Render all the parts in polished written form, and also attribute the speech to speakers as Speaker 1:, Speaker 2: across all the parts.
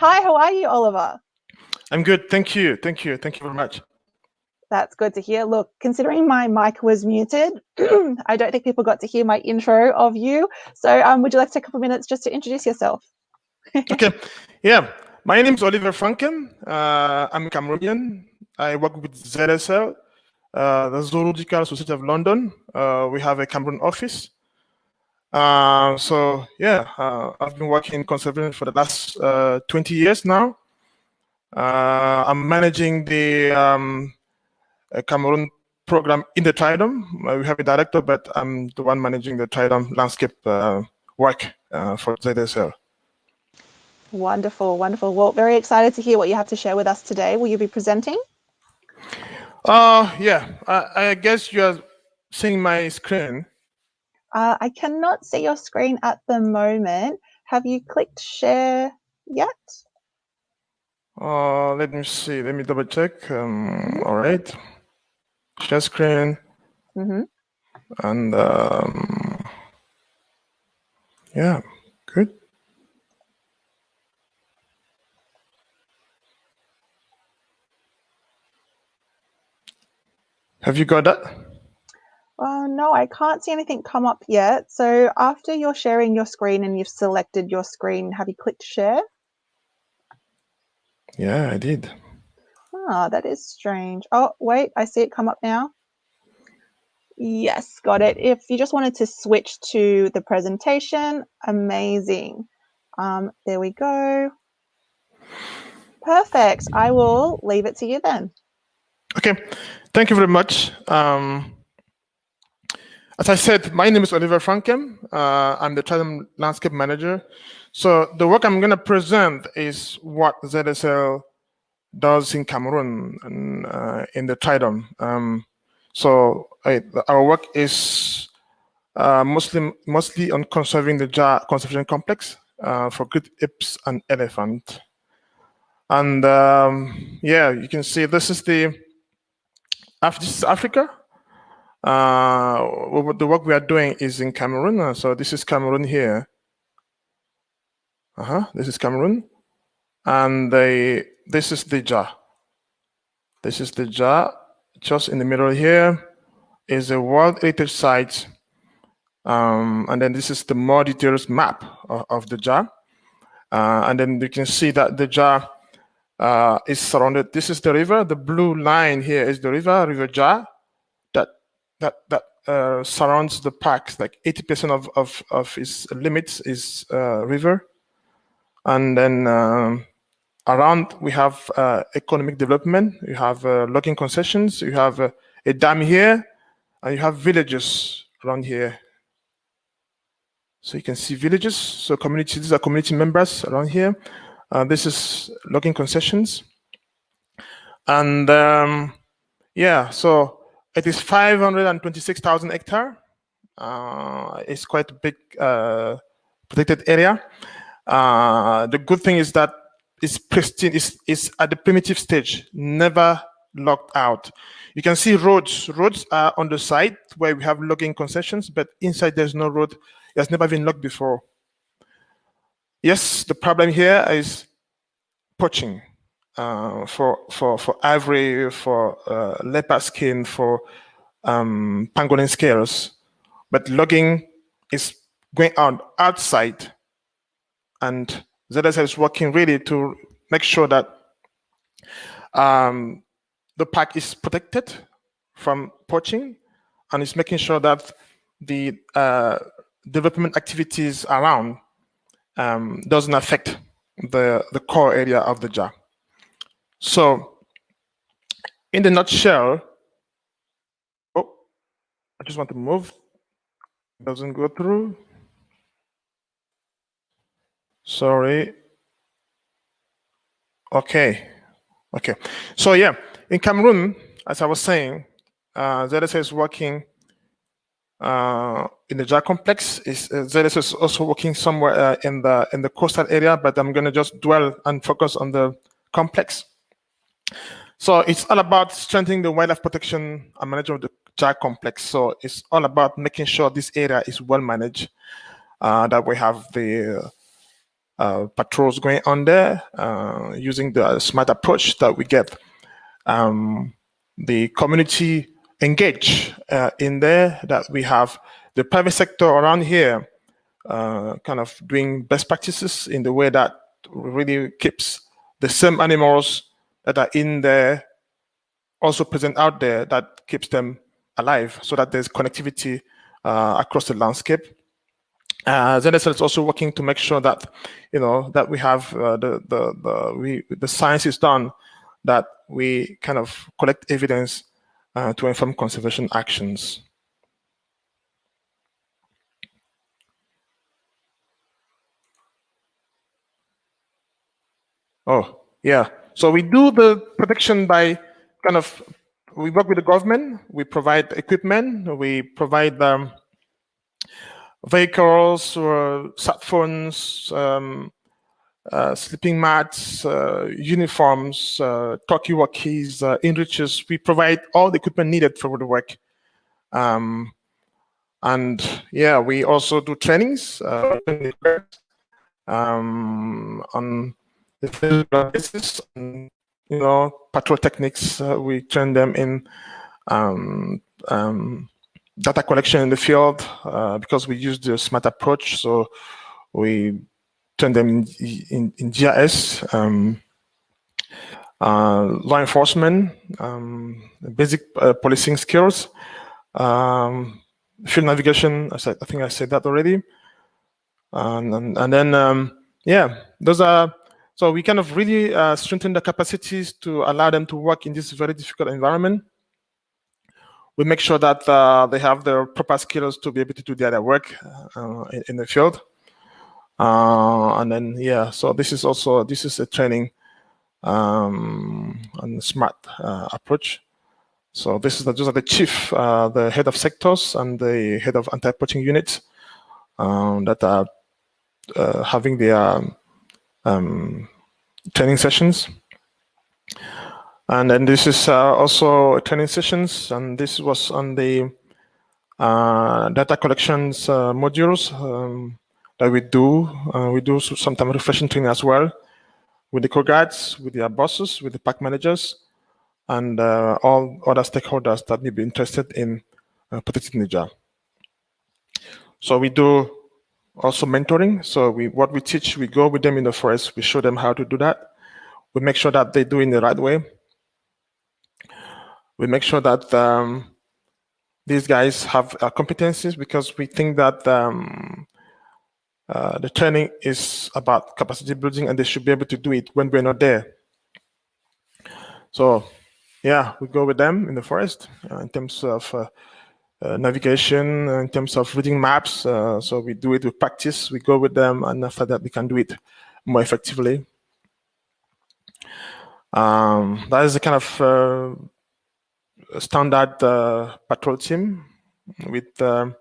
Speaker 1: Hi, how are you, Oliver?
Speaker 2: I'm good, thank you. Thank you very much.
Speaker 1: That's good to hear. Look, considering my mic was muted, I don't think people got to hear my intro of you. So would you like to take a couple of minutes just to introduce yourself?
Speaker 2: Okay, yeah. My name is Oliver Fankem. I'm Cameroonian. I work with ZSL, the Zoological Society of London. We have a Cameroon office. So yeah, I've been working in conservation for the last 20 years now. I'm managing the Cameroon program in the TRIDOM. We have a director, but I'm the one managing the TRIDOM landscape work for ZSL.
Speaker 1: Wonderful, wonderful. Well, very excited to hear what you have to share with us today. Will you be presenting?
Speaker 2: Yeah, I guess you're seeing my screen.
Speaker 1: I cannot see your screen at the moment. Have you clicked share yet?
Speaker 2: Let me see. Let me double check. All right. Share screen. And yeah, good. Have you got that?
Speaker 1: No, I can't see anything come up yet. So after you're sharing your screen and you've selected your screen, have you clicked share?
Speaker 2: Yeah, I did.
Speaker 1: Ah, that is strange. Oh, wait, I see it come up now. Yes, got it. If you just wanted to switch to the presentation, amazing. There we go. Perfect. I will leave it to you then.
Speaker 2: Okay, thank you very much. As I said, my name is Oliver Fankem. I'm the TRIDOM landscape manager. So the work I'm going to present is what ZSL does in Cameroon and in the TRIDOM. So our work is mostly on conserving the Dja conservation complex for great apes and elephant. And yeah, you can see this is Africa. The work we are doing is in Cameroon. So this is Cameroon here. This is Cameroon, and this is the Dja. This is the Dja. Just in the middle here is a World Heritage Site, and then this is the more detailed map of the Dja. And then you can see that the Dja is surrounded. This is the river. The blue line here is the river Dja, that surrounds the park. Like 80% of its limits is river. And then around we have economic development. You have logging concessions. You have a dam here, and you have villages around here. So you can see villages. So community. These are community members around here. This is logging concessions. And yeah, so it is 526,000 hectares. It's quite a big protected area. The good thing is that it's pristine, it's at the primitive stage, never locked out. You can see roads. Roads are on the side where we have logging concessions, but inside there's no road. It has never been logged before. Yes, the problem here is poaching for ivory, for leopard skin, for pangolin scales. But logging is going on outside, and ZSL is working really to make sure that the park is protected from poaching, and it's making sure that the development activities around doesn't affect the core area of the Dja. So, in the nutshell, oh, I just want to move. It doesn't go through. Sorry. Okay. So yeah, in Cameroon, as I was saying, ZSL is working in the Dja complex. ZSL is also working somewhere in the coastal area, but I'm going to just dwell and focus on the complex. So it's all about strengthening the wildlife protection and management of the Dja complex. So it's all about making sure this area is well managed, that we have the patrols going on there, using the smart approach that we get the community engaged in there, that we have the private sector around here kind of doing best practices in the way that really keeps the same animals that are in there also present out there, that keeps them alive, so that there's connectivity across the landscape. ZSL is also working to make sure that that we have the science is done, that we kind of collect evidence to inform conservation actions. Oh, yeah. So we do the protection by we work with the government, we provide equipment, we provide vehicles, or sat phones, sleeping mats, uniforms, talkie-walkies, enrichers. We provide all the equipment needed for the work. And yeah, we also do trainings on the basis, patrol techniques. We train them in data collection in the field because we use the smart approach. So we train them in GIS, law enforcement, basic policing skills, field navigation. I think I said that already. And then yeah, those are, so we kind of really strengthen the capacities to allow them to work in this very difficult environment. We make sure that they have the proper skills to be able to do their work in the field. And then yeah, so this is a training on the smart approach. So those are the chief, the head of sectors and the head of anti-poaching units that are having their training sessions. And then this is also training sessions, and this was on the data collections modules that we do. We do sometimes refreshing training as well with the co-guides, with their bosses, with the pack managers, and all other stakeholders that may be interested in protecting the Dja. So we do also mentoring. So what we teach, we go with them in the forest, we show them how to do that. We make sure that they do it in the right way. We make sure that these guys have competencies, because we think that the training is about capacity building, and they should be able to do it when we're not there. So yeah, we go with them in the forest in terms of navigation, in terms of reading maps. So we do it with practice. We go with them, and after that, we can do it more effectively. That is the kind of standard patrol team with 4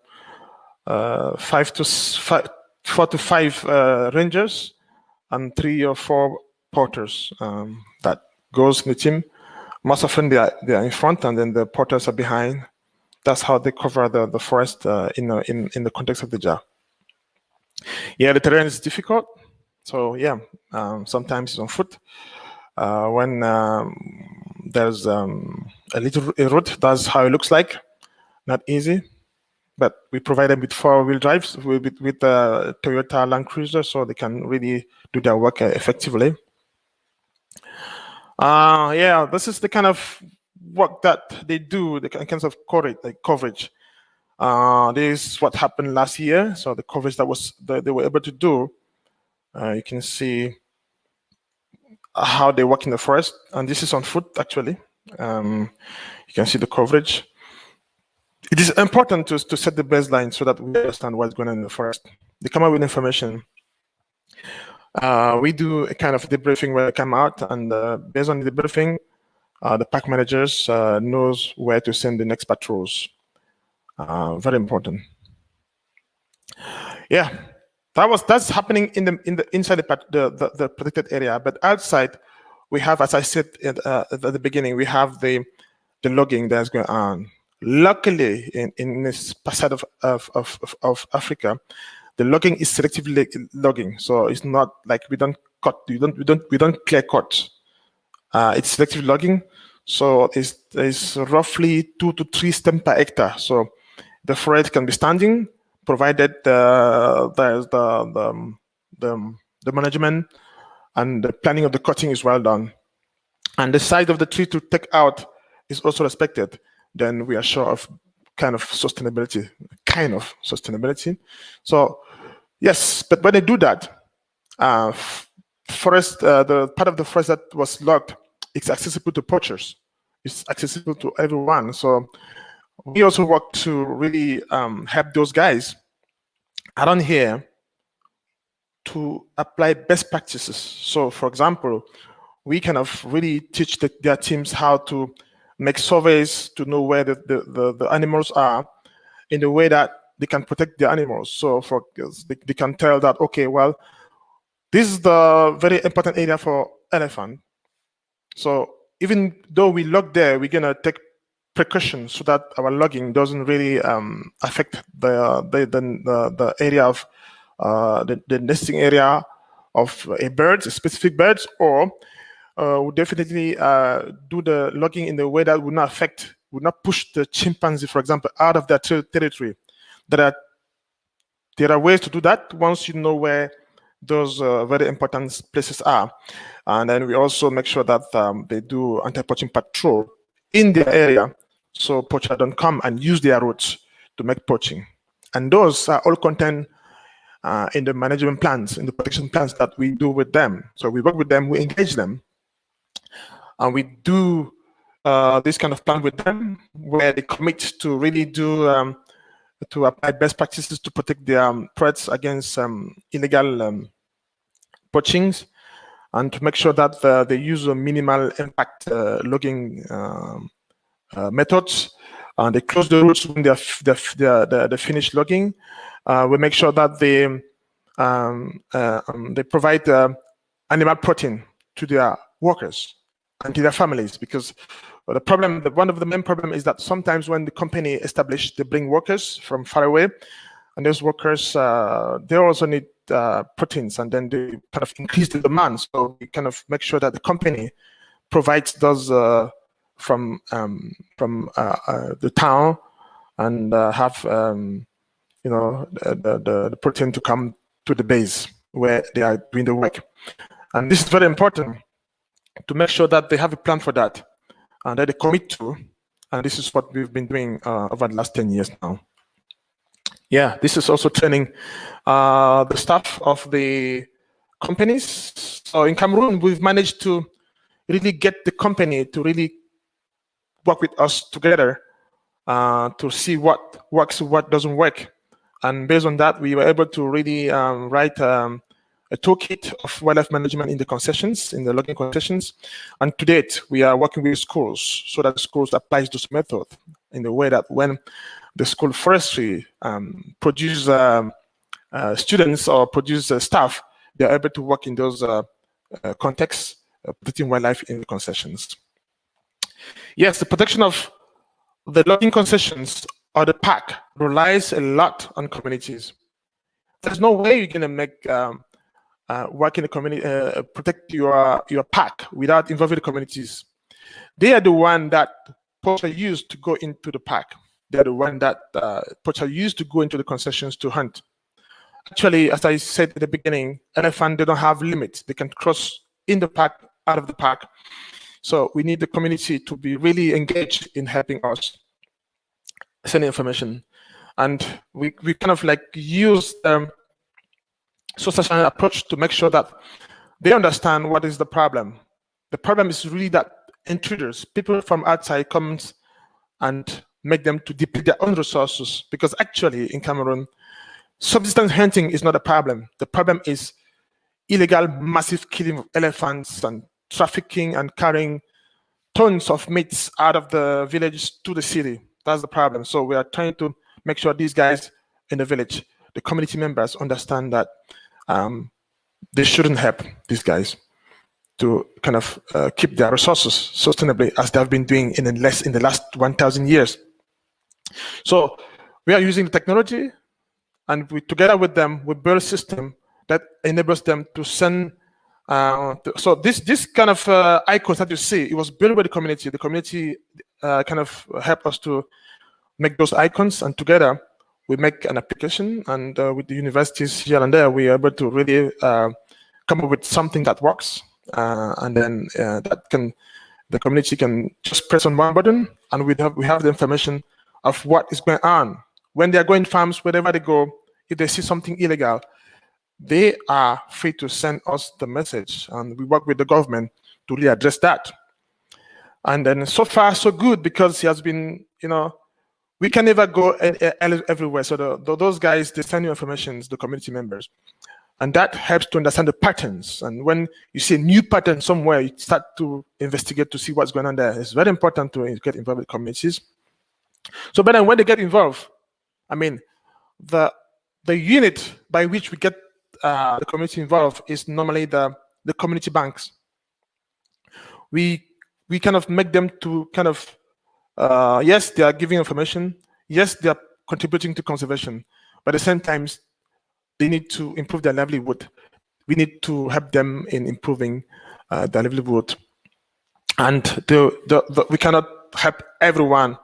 Speaker 2: to 5 rangers and 3 or 4 porters that goes in the team. Most often they are in front, and then the porters are behind. That's how they cover the forest in the context of the Dja. Yeah, the terrain is difficult. So yeah, sometimes it's on foot. When there's a little route, that's how it looks like. Not easy, but we provide them with 4-wheel drives with Toyota Land Cruiser, so they can really do their work effectively. Yeah, this is the kind of work that they do, the kinds of coverage. This is what happened last year. So the coverage that they were able to do, you can see how they work in the forest, and this is on foot actually. You can see the coverage. It is important to set the baseline so that we understand what's going on in the forest. They come out with information. We do a kind of debriefing where they come out, and based on the debriefing, the pack managers knows where to send the next patrols. Very important. Yeah, that's happening inside the protected area, but outside we have, as I said at the beginning, we have the logging that's going on. Luckily, in this side of Africa, the logging is selective logging, so it's not like we don't clear cut. It's selective logging, so it's roughly 2 to 3 stems per hectare. So the forest can be standing, provided there's the management and the planning of the cutting is well done, and the size of the tree to take out is also respected. Then we are sure of kind of sustainability. So yes, but when they do that, forest, the part of the forest that was logged, it's accessible to poachers. It's accessible to everyone. So we also work to really help those guys around here to apply best practices. So for example, we kind of really teach their teams how to make surveys to know where the animals are in a way that they can protect the animals. So they can tell that, okay, well, this is the very important area for elephant. So even though we log there, we're gonna take precautions so that our logging doesn't really affect the area of the nesting area of a bird, specific birds, or we definitely do the logging in a way that would not push the chimpanzee, for example, out of their territory. There are ways to do that once you know where those very important places are. And then we also make sure that they do anti-poaching patrol in their area, so poachers don't come and use their routes to make poaching. And those are all contained in the management plans, in the protection plans that we do with them. So we work with them, we engage them, and we do this kind of plan with them where they commit to really do to apply best practices to protect their threats against illegal poachings, and to make sure that they use a minimal impact logging methods. They close the routes when they finish logging. We make sure that they provide animal protein to their workers and to their families, because one of the main problem is that sometimes when the company established, they bring workers from far away, and those workers they also need proteins, and then they kind of increase the demand. So we kind of make sure that the company provides those from the town, and have the protein to come to the base where they are doing the work. And this is very important to make sure that they have a plan for that and that they commit to. And this is what we've been doing over the last 10 years now. Yeah, this is also training the staff of the companies. So in Cameroon, we've managed to really get the company to really work with us together to see what works, what doesn't work. And based on that, we were able to really write a toolkit of wildlife management in the concessions, in the logging concessions. And to date, we are working with schools so that schools applies this method in the way that when the school forestry produce students or produce staff, they're able to work in those contexts, protecting wildlife in the concessions. Yes, the protection of the logging concessions or the park relies a lot on communities. There's no way you're going to make work in the community, protect your park without involving the communities. They are the one that poachers use to go into the park. They're the one that poachers use to go into the concessions to hunt. Actually, as I said at the beginning, elephants, they don't have limits. They can cross in the park, out of the park. So we need the community to be really engaged in helping us send information. And we kind of like use social approach to make sure that they understand what is the problem. The problem is really that intruders, people from outside, comes and make them to deplete their own resources, because actually in Cameroon, subsistence hunting is not a problem. The problem is illegal massive killing of elephants and trafficking and carrying tons of meats out of the village to the city. That's the problem. So we are trying to make sure these guys in the village, the community members, understand that they shouldn't help these guys to kind of keep their resources sustainably as they have been doing in the last 1,000 years. So we are using the technology and together with them, we build a system that enables them to send. So this kind of icons that you see, it was built by the community. The community kind of helped us to make those icons, and together we make an application. And with the universities here and there, we are able to really come up with something that works, and then the community can just press on one button, and we have the information of what is going on. When they are going farms, wherever they go, if they see something illegal, they are free to send us the message, and we work with the government to really address that. And then so far so good, because he has been, we can never go everywhere. So those guys, they send you information, the community members, and that helps to understand the patterns. And when you see a new pattern somewhere, you start to investigate to see what's going on there. It's very important to get involved with communities. So, but then when they get involved, I mean, the unit by which we get the community involved is normally the community banks. We kind of make them to kind of, yes, they are giving information. Yes, they are contributing to conservation. But at the same time, they need to improve their livelihood. We need to help them in improving their livelihood. And we cannot help everyone.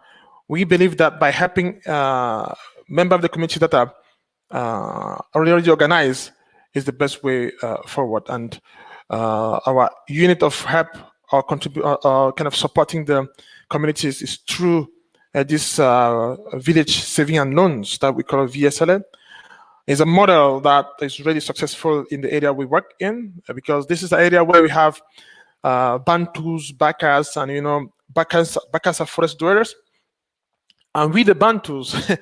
Speaker 2: We believe that by helping members of the community that are already organized is the best way forward. And our unit of help or contribute or kind of supporting the communities is through this village saving and loans that we call VSLA. It's a model that is really successful in the area we work in, because this is the area where we have Bantus, Bakas, and Bakas are forest dwellers. And we, the Bantus,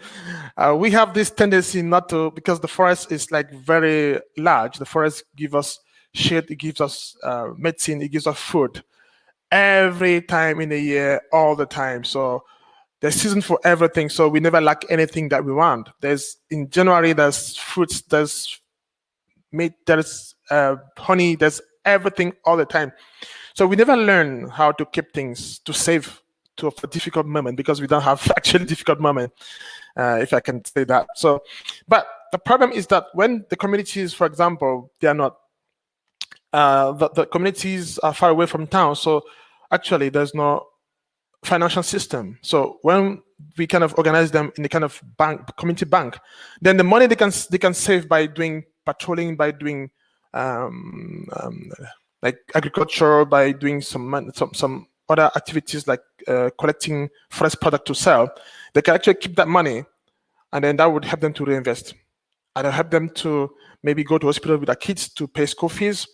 Speaker 2: we have this tendency not to, because the forest is like very large. The forest gives us shade, it gives us medicine, it gives us food every time in the year, all the time. So there's season for everything. So we never lack anything that we want. In January, there's fruits, there's meat, there's honey, there's everything all the time. So we never learn how to keep things, to save for a difficult moment, because we don't have actually difficult moment, if I can say that. So, but the problem is that when the communities, for example, they are not, the communities are far away from town. So actually there's no financial system. So when we kind of organize them in the kind of bank, community bank, then the money they can save by doing patrolling, by doing like agriculture, by doing some other activities like collecting forest product to sell, they can actually keep that money, and then that would help them to reinvest, and help them to maybe go to hospital with their kids to pay school fees,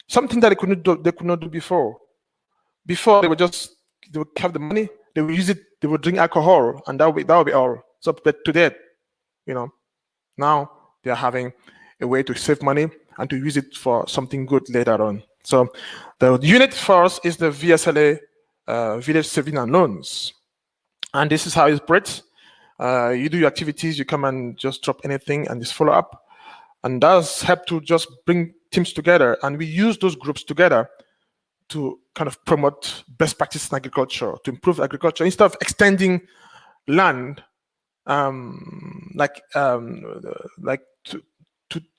Speaker 2: something that they could not do before. Before they would have the money, they would use it, they would drink alcohol, and that would be all. So, but today, now they are having a way to save money and to use it for something good later on. So the unit for us is the VSLA, Village Saving and Loans. And this is how it's bred. You do your activities, you come and just drop anything and just follow up. And that's help to just bring teams together. And we use those groups together to kind of promote best practice in agriculture, to improve agriculture, instead of extending land, to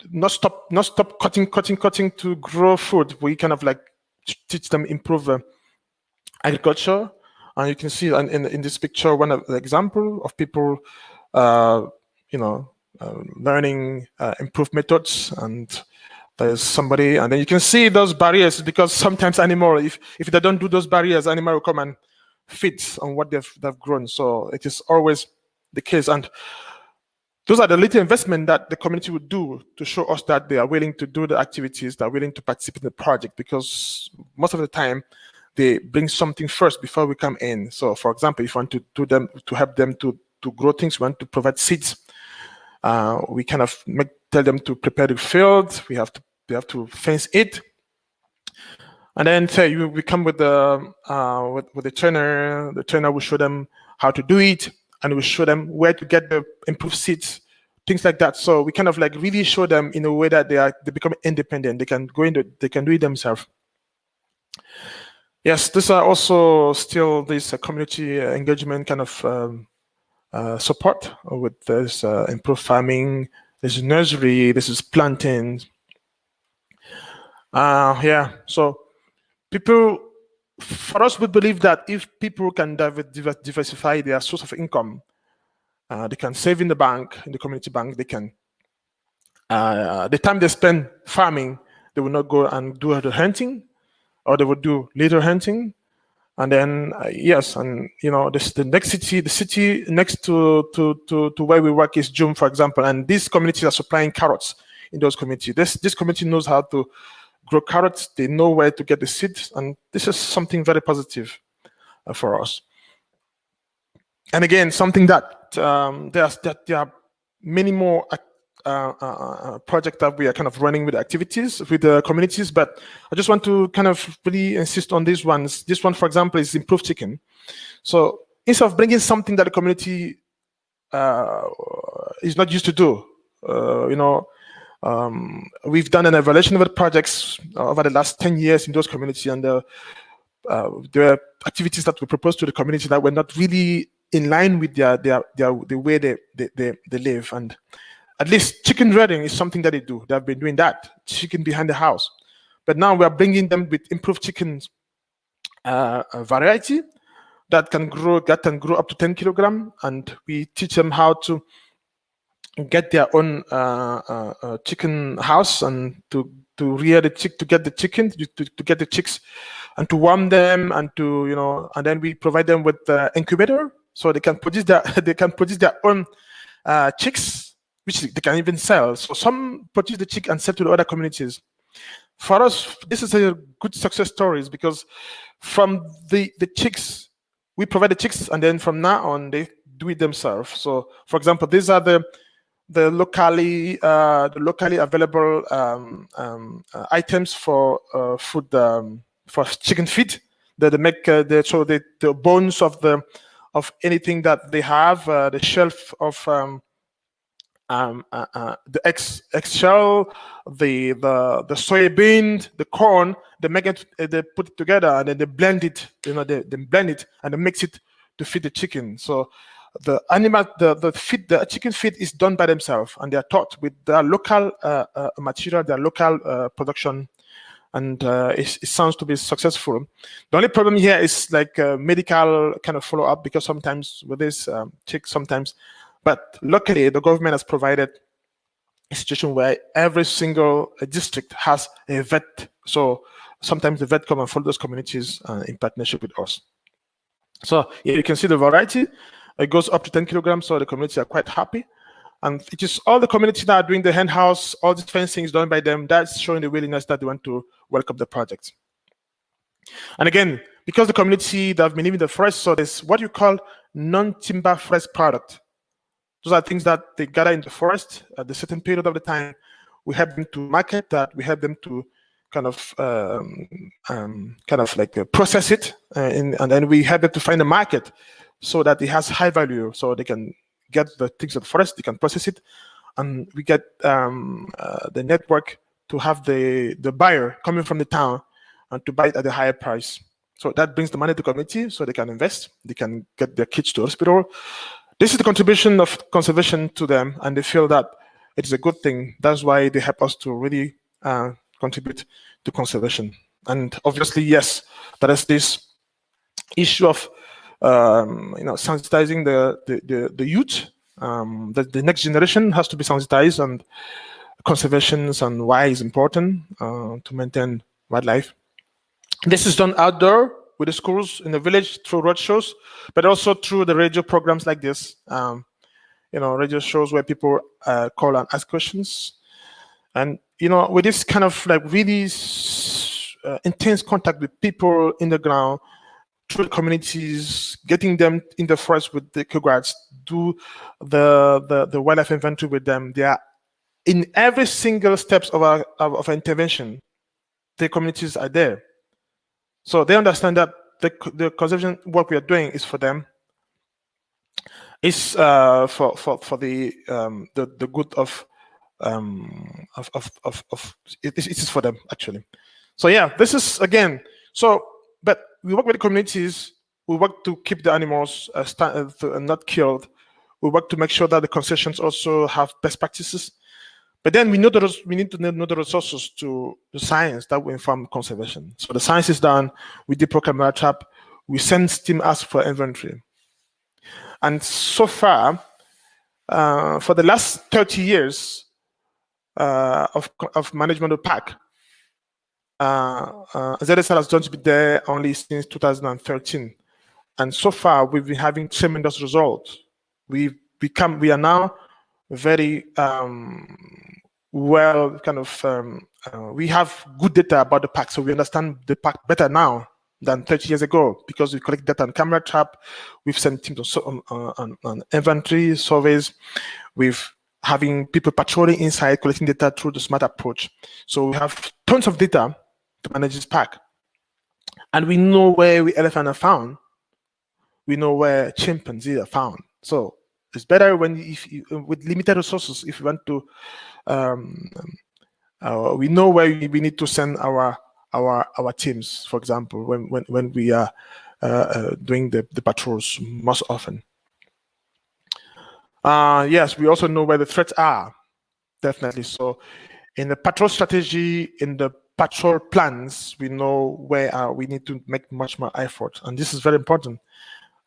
Speaker 2: not stop cutting to grow food. We kind of like teach them, improve agriculture. And you can see in this picture one of the example of people learning improved methods, and there's somebody, and then you can see those barriers, because sometimes animal, if they don't do those barriers, animal will come and feed on what they've grown. So it is always the case. And those are the little investment that the community would do to show us that they are willing to do the activities, they're willing to participate in the project, because most of the time they bring something first before we come in. So for example, if you want to help them to grow things, we want to provide seeds. We kind of tell them to prepare the field. They have to fence it, and then say we come with the trainer. The trainer will show them how to do it, and we show them where to get the improved seeds, things like that. So we kind of like really show them in a way that they become independent. They can do it themselves. Yes, these are also still this community engagement kind of support with this improved farming, this is nursery, this is planting. Yeah, so people, for us, we believe that if people can diversify their source of income, they can save in the bank, in the community bank, they can, the time they spend farming, they will not go and do the hunting, or they would do little hunting. And then, yes, and the next city, the city next to where we work is June, for example, and these communities are supplying carrots in those communities. This community knows how to grow carrots, they know where to get the seeds, and this is something very positive for us. And again, something that there are many more projects that we are kind of running with activities with the communities, but I just want to kind of really insist on these ones. This one, for example, is improved chicken. So instead of bringing something that the community is not used to do, we've done an evaluation of the projects over the last 10 years in those communities, and there are activities that we proposed to the community that were not really in line with the way they live. And at least chicken rearing is something that they do. They have been doing that, chicken behind the house. But now we are bringing them with improved chicken variety that can grow up to 10 kilogram, and we teach them how to get their own chicken house and to rear the chick, to get the chicken, to get the chicks, and to warm them, and to and then we provide them with incubator so they can produce their own chicks, which they can even sell. So some produce the chick and sell to the other communities. For us, this is a good success stories, because from the chicks, we provide the chicks, and then from now on they do it themselves. So, for example, these are the locally available items for food, for chicken feed. They make the bones of anything that they have, the shelf of the eggshell, the soybean, the corn. They make it, they put it together, and then they blend it. They blend it and they mix it to feed the chicken. So the animal, the chicken feed is done by themselves, and they are taught with their local material, their local production, and it sounds to be successful. The only problem here is like medical kind of follow up, because sometimes with this chick, sometimes. But luckily, the government has provided a situation where every single district has a vet. So sometimes the vet come and follow those communities in partnership with us. So here you can see the variety. It goes up to 10 kilograms, so the community are quite happy. And it is all the community that are doing the hen house, all the fencing is done by them. That's showing the willingness that they want to welcome the project. And again, because the community that have been living in the forest, so there's what you call non-timber forest product. Those are things that they gather in the forest at a certain period of the time. We help them to market that. We help them to kind of process it, and then we help them to find a market so that it has high value, so they can get the things of the forest, they can process it, and we get the network to have the buyer coming from the town and to buy it at a higher price. So that brings the money to the community, so they can invest, they can get their kids to hospital. This is the contribution of conservation to them, and they feel that it is a good thing. That's why they help us to really contribute to conservation. And obviously, yes, there is this issue of sensitizing the youth. The next generation has to be sensitized on conservation and why it's important to maintain wildlife. This is done outdoor with the schools in the village through road shows, but also through the radio programs like this. Radio shows where people call and ask questions. And, with this kind of like really intense contact with people in the ground, through the communities, getting them in the forest with the cougars, do the wildlife inventory with them. They are in every single steps of our intervention. The communities are there. So they understand that the conservation work we are doing is for them. It's for the good of it is for them actually. So yeah, this is again. So, but we work with the communities. We work to keep the animals not killed. We work to make sure that the concessions also have best practices. But then we need to know the resources to the science that will inform conservation. So the science is done, we deploy camera trap, we send team ask for inventory. And so far, for the last 30 years of management of pack, ZSL has done to be there only since 2013. And so far, we've been having tremendous results. We are now very well we have good data about the pack, so we understand the pack better now than 30 years ago because we collect data on camera trap, we've sent teams on inventory surveys, we've having people patrolling inside, collecting data through the smart approach. So we have tons of data to manage this pack. And we know where elephants are found. We know where chimpanzees are found. So it's better when with limited resources, if you want to, we know where we need to send our teams, for example, when we are doing the patrols most often. Yes, we also know where the threats are, definitely. So in the patrol strategy, in the patrol plans, we know where we need to make much more effort. And this is very important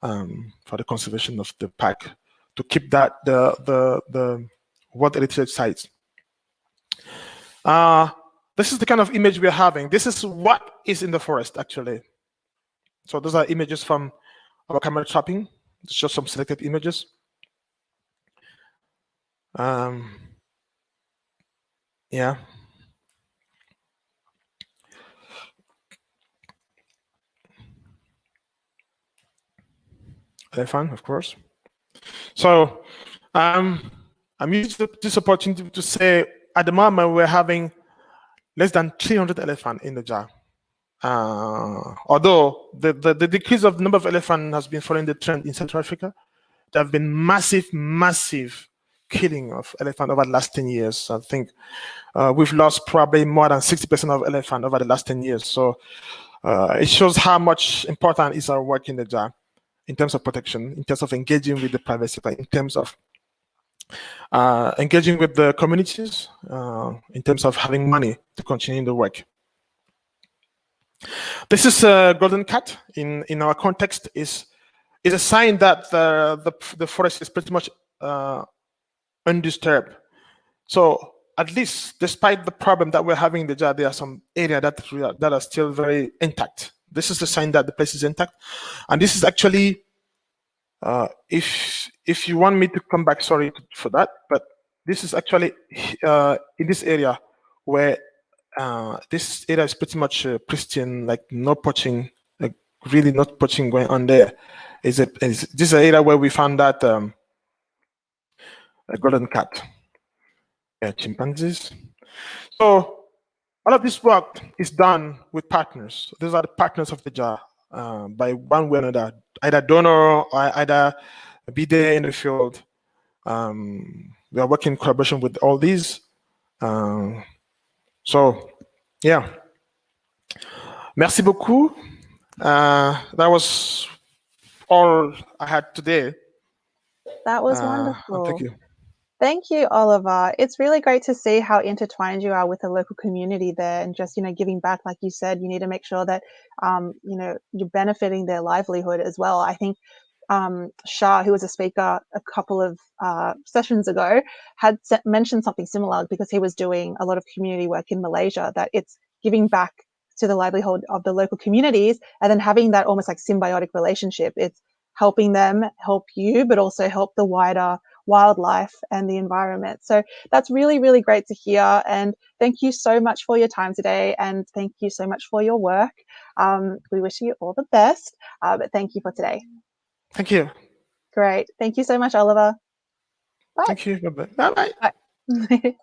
Speaker 2: for the conservation of the pack, to keep that the World Heritage sites. This is the kind of image we're having. This is what is in the forest, actually. So those are images from our camera trapping. It's just some selected images. Yeah. Elephant, of course. So I'm using this opportunity to say, at the moment, we're having less than 300 elephants in the jar. Although the decrease of the number of elephants has been following the trend in Central Africa, there have been massive killing of elephant over the last 10 years. I think we've lost probably more than 60% of elephant over the last 10 years. So it shows how much important is our work in the jar in terms of protection, in terms of engaging with the private sector, in terms of engaging with the communities, in terms of having money to continue the work. This is a golden cat. In our context, is a sign that the forest is pretty much undisturbed. So at least, despite the problem that we're having in the jar, there are some areas that are still very intact. This is a sign that the place is intact, and this is actually, if you want me to come back, sorry for that, but this is actually in this area where this area is pretty much pristine, like no poaching, like really not poaching going on there. This is an area where we found that a golden cat. Yeah, chimpanzees. So all of this work is done with partners. These are the partners of the jar by one way or another, either donor or either be there in the field. We are working in collaboration with all these. So, yeah. Merci beaucoup. That was all I had today.
Speaker 1: That was wonderful.
Speaker 2: Thank you.
Speaker 1: Thank you, Oliver. It's really great to see how intertwined you are with the local community there, and just, giving back. Like you said, you need to make sure that, you're benefiting their livelihood as well. I think Shah, who was a speaker a couple of sessions ago, had mentioned something similar, because he was doing a lot of community work in Malaysia, that it's giving back to the livelihood of the local communities, and then having that almost like symbiotic relationship. It's helping them help you, but also help the wider wildlife and the environment. So that's really, really great to hear. And thank you so much for your time today. And thank you so much for your work. We wish you all the best, but thank you for today.
Speaker 2: Thank you.
Speaker 1: Great. Thank you so much, Oliver. Bye.
Speaker 2: Thank you. Bye-bye. Bye-bye.
Speaker 1: Bye.